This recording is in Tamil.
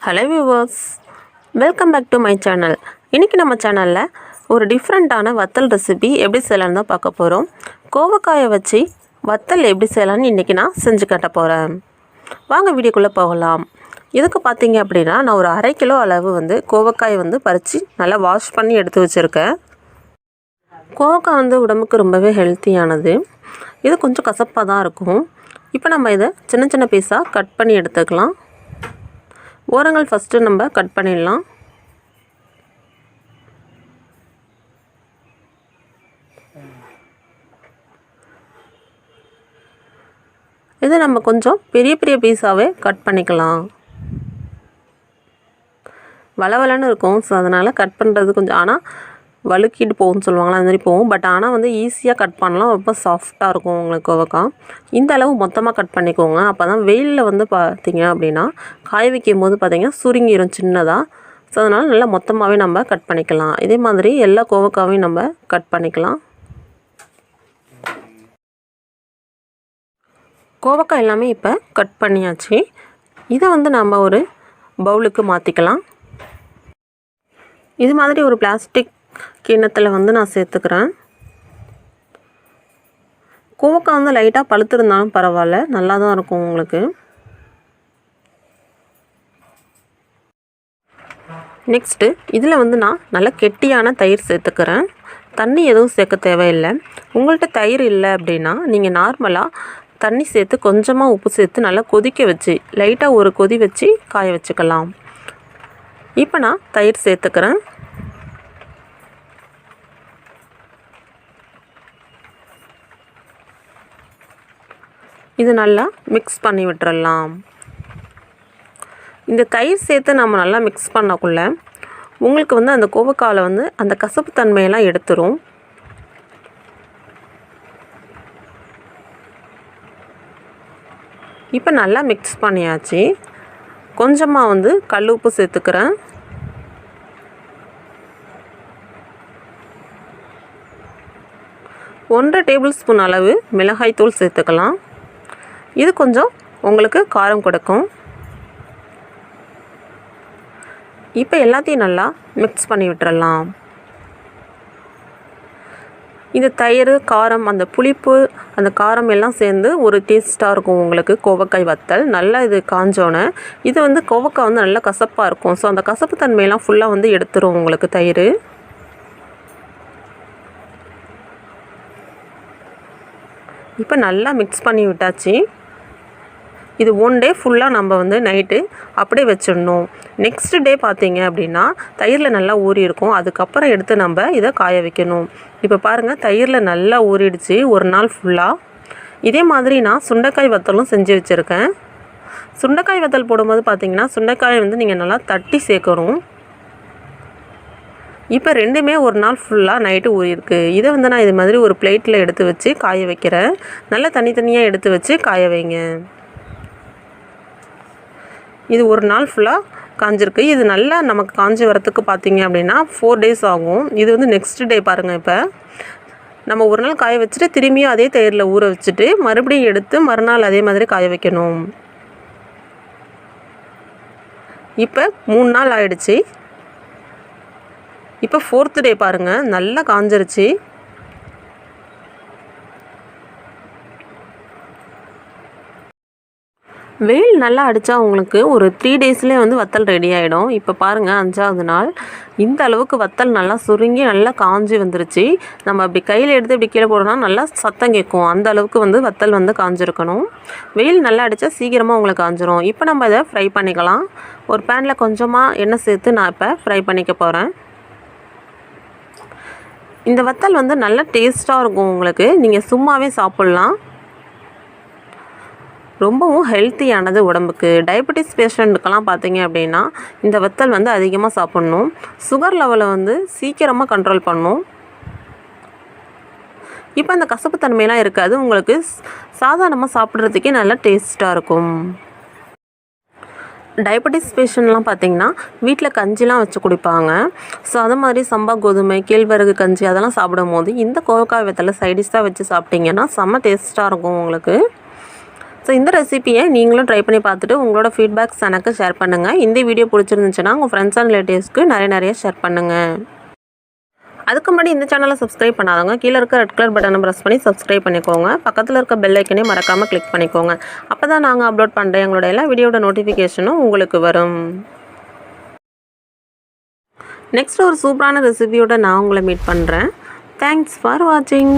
Hello viewers, welcome back to my channel. இன்றைக்கி நம்ம சேனலில் ஒரு டிஃப்ரெண்ட்டான வத்தல் ரெசிபி எப்படி செய்யலான்னு தான் பார்க்க போகிறோம். கோவக்காயை வச்சு வத்தல் எப்படி செய்யலான்னு இன்றைக்கி நான் செஞ்சு காட்ட போகிறேன். வாங்க வீடியோக்குள்ளே போகலாம். இதுக்கு பார்த்தீங்க அப்படின்னா நான் ஒரு 1/2 கிலோ அளவு கோவக்காயை பறித்து நல்லா வாஷ் பண்ணி எடுத்து வச்சுருக்கேன். கோவக்காய் உடம்புக்கு ரொம்பவே ஹெல்த்தியானது. இது கொஞ்சம் கசப்பாக தான் இருக்கும். இப்போ நம்ம இதை சின்ன சின்ன பீஸாக கட் பண்ணி எடுத்துக்கலாம். ஓரங்கள் ஃபஸ்ட்டு நம்ம கட் பண்ணிடலாம். இதை நம்ம கொஞ்சம் பெரிய பெரிய பீஸாகவே கட் பண்ணிக்கலாம். வளவலன்னு இருக்கும். ஸோ அதனால் கட் பண்ணுறது கொஞ்சம் ஆனால் வழுக்கிட்டு போகும்னு சொல்லுவாங்களா, அந்த மாதிரி போகும். பட் ஆனால் ஈஸியாக கட் பண்ணலாம். ரொம்ப சாஃப்டாக இருக்கும் உங்களுக்கு கோவக்காய். இந்த அளவு மொத்தமாக கட் பண்ணிக்கோங்க. அப்போ தான் வெயிலில் பார்த்தீங்க அப்படின்னா காய வைக்கும் போது பார்த்திங்கன்னா சுருங்கிடும் சின்னதாக. ஸோ அதனால் நல்லா மொத்தமாகவே நம்ம கட் பண்ணிக்கலாம். இதே மாதிரி எல்லா கோவக்காவையும் நம்ம கட் பண்ணிக்கலாம். கோவக்காய் எல்லாமே இப்போ கட் பண்ணியாச்சு. இதை நம்ம ஒரு பவுலுக்கு மாற்றிக்கலாம். இது மாதிரி ஒரு பிளாஸ்டிக் கிண்ணத்தில் நான் சேர்த்துக்கிறேன். கோவக்காய் லைட்டாக பழுத்திருந்தாலும் பரவாயில்ல, நல்லா தான் இருக்கும் உங்களுக்கு. நெக்ஸ்ட்டு இதில் நான் நல்லா கெட்டியான தயிர் சேர்த்துக்கிறேன். தண்ணி எதுவும் சேர்க்க தேவையில்லை. உங்கள்கிட்ட தயிர் இல்லை அப்படின்னா நீங்கள் நார்மலாக தண்ணி சேர்த்து கொஞ்சமாக உப்பு சேர்த்து நல்லா கொதிக்க வச்சு லைட்டாக ஒரு கொதி வச்சு காய வச்சுக்கலாம். இப்போ நான் தயிர் சேர்த்துக்கிறேன். இது நல்லா மிக்ஸ் பண்ணி விட்டுறலாம். இந்த தயிர் சேர்த்து நம்ம நல்லா மிக்ஸ் பண்ணக்குள்ள உங்களுக்கு அந்த கோவக்காயில் அந்த கசப்பு தன்மையெல்லாம் எடுத்துரும். இப்போ நல்லா மிக்ஸ் பண்ணியாச்சு. கொஞ்சமாக கல் உப்பு சேர்த்துக்கிறேன். ஒன்றரை டேபிள் ஸ்பூன் அளவு மிளகாய் தூள் சேர்த்துக்கலாம். இது கொஞ்சம் உங்களுக்கு காரம் கொடுக்கும். இப்போ எல்லாத்தையும் நல்லா மிக்ஸ் பண்ணி விட்டுறலாம். இந்த தயிர், காரம், அந்த புளிப்பு, அந்த காரம் எல்லாம் சேர்ந்து ஒரு டேஸ்ட்டாக இருக்கும் உங்களுக்கு கோவக்காய் வத்தல். நல்லா இது காஞ்சோன்னே இது கோவக்காய் நல்லா கசப்பாக இருக்கும். ஸோ அந்த கசப்பு தன்மையெல்லாம் ஃபுல்லாக எடுத்துரும் உங்களுக்கு தயிர். இப்போ நல்லா மிக்ஸ் பண்ணி விட்டாச்சு. இது 1 டே ஃபுல்லாக நம்ம நைட்டு அப்படியே வச்சிடணும். நெக்ஸ்ட் டே பார்த்தீங்க அப்படின்னா தயிரில் நல்லா ஊறி இருக்கும். அதுக்கப்புறம் எடுத்து நம்ம இதை காய வைக்கணும். இப்போ பாருங்கள், தயிரில் நல்லா ஊறிடுச்சு ஒரு நாள் ஃபுல்லாக. இதே மாதிரி நான் சுண்டைக்காய் வத்தலும் செஞ்சு வச்சுருக்கேன். சுண்டைக்காய் வத்தல் போடும்போது பார்த்தீங்கன்னா சுண்டைக்காயை நீங்கள் நல்லா தட்டி சேர்க்கணும். இப்போ ரெண்டுமே ஒரு நாள் ஃபுல்லாக நைட்டு ஊறிருக்கு. இதை நான் இது மாதிரி ஒரு பிளேட்டில் எடுத்து வச்சு காய வைக்கிறேன். நல்லா தனித்தனியாக எடுத்து வச்சு காய வைங்க. இது ஒரு நாள் ஃபுல்லாக காஞ்சிருக்கு. இது நல்லா நமக்கு காஞ்சி வரத்துக்கு பார்த்தீங்க அப்படின்னா 4 டேஸ் ஆகும். இது நெக்ஸ்ட் டே பாருங்கள். இப்போ நம்ம ஒரு நாள் காய வச்சுட்டு திரும்பியும் அதே தயிரில் ஊற வச்சுட்டு மறுபடியும் எடுத்து மறுநாள் அதே மாதிரி காய வைக்கணும். இப்போ 3 நாள் ஆயிடுச்சு. இப்போ 4th டே பாருங்கள், நல்லா காஞ்சிருச்சு. வெயில் நல்லா அடித்தா உங்களுக்கு ஒரு 3 டேஸ்லேயே வத்தல் ரெடி ஆகிடும். இப்போ பாருங்கள், 5ஆவது நாள் இந்த அளவுக்கு வத்தல் நல்லா சுருங்கி நல்லா காஞ்சி வந்துருச்சு. நம்ம அப்படி கையில் எடுத்து இப்படி கீழே போடணும்னா நல்லா சத்தம் கேட்கும். அந்த அளவுக்கு வத்தல் காஞ்சிருக்கணும். வெயில் நல்லா அடித்தா சீக்கிரமாக உங்களுக்கு காஞ்சிரும். இப்போ நம்ம இதை ஃப்ரை பண்ணிக்கலாம். ஒரு பேனில் கொஞ்சமாக எண்ணெய் சேர்த்து நான் இப்போ ஃப்ரை பண்ணிக்க போகிறேன். இந்த வத்தல் நல்லா டேஸ்ட்டாக இருக்கும் உங்களுக்கு. நீங்கள் சும்மாவே சாப்பிட்லாம். ரொம்பவும் ஹெல்த்தியானது உடம்புக்கு. டயபெட்டிஸ் பேஷண்ட்டுக்கெல்லாம் பார்த்தீங்க அப்படின்னா இந்த வத்தல் அதிகமாக சாப்பிட்ணும். சுகர் லெவலை சீக்கிரமாக கண்ட்ரோல் பண்ணும். இப்போ அந்த கசப்பு தன்மையெல்லாம் இருக்காது. உங்களுக்கு சாதாரணமாக சாப்பிட்றதுக்கே நல்லா டேஸ்ட்டாக இருக்கும். டயபெட்டிஸ் பேஷண்ட்லாம் பார்த்திங்கன்னா வீட்டில் கஞ்சிலாம் வச்சு குடிப்பாங்க. ஸோ அது மாதிரி சம்பா கோதுமை, கேழ்வரகு கஞ்சி அதெல்லாம் சாப்பிடும் போது இந்த கோவக்காய் வத்தலை சைடிஷாக வச்சு சாப்பிட்டிங்கன்னா செம்ம டேஸ்ட்டாக இருக்கும் உங்களுக்கு. ஸோ இந்த ரெசிபியை நீங்களும் ட்ரை பண்ணி பார்த்துட்டு உங்களோட ஃபீட்பேக்ஸ் எனக்கு ஷேர் பண்ணுங்கள். இந்த வீடியோ பிடிச்சிருந்துச்சுன்னா உங்கள் ஃப்ரெண்ட்ஸ் அண்ட் ரிலேட்டிவ்ஸ்க்கு நிறைய ஷேர் பண்ணுங்கள். அதுக்கு முன்னாடி இந்த சேனலை சப்ஸ்கிரைப் பண்ணாதவங்க கீழே இருக்க ரெட் கலர் பட்டனை ப்ரெஸ் பண்ணி சப்ஸ்கிரைப் பண்ணிக்கோங்க. பக்கத்தில் இருக்க பெல் ஐக்கனே மறக்காமல் கிளிக் பண்ணிக்கோங்க. அப்போ தான் நாங்கள் அப்லோட் பண்ணுற எங்களோட எல்லா வீடியோட நோட்டிஃபிகேஷனும் உங்களுக்கு வரும். நெக்ஸ்ட் ஒரு சூப்பரான ரெசிபியோட நான் உங்களை மீட் பண்ணுறேன். தேங்க்ஸ் ஃபார் வாட்சிங்.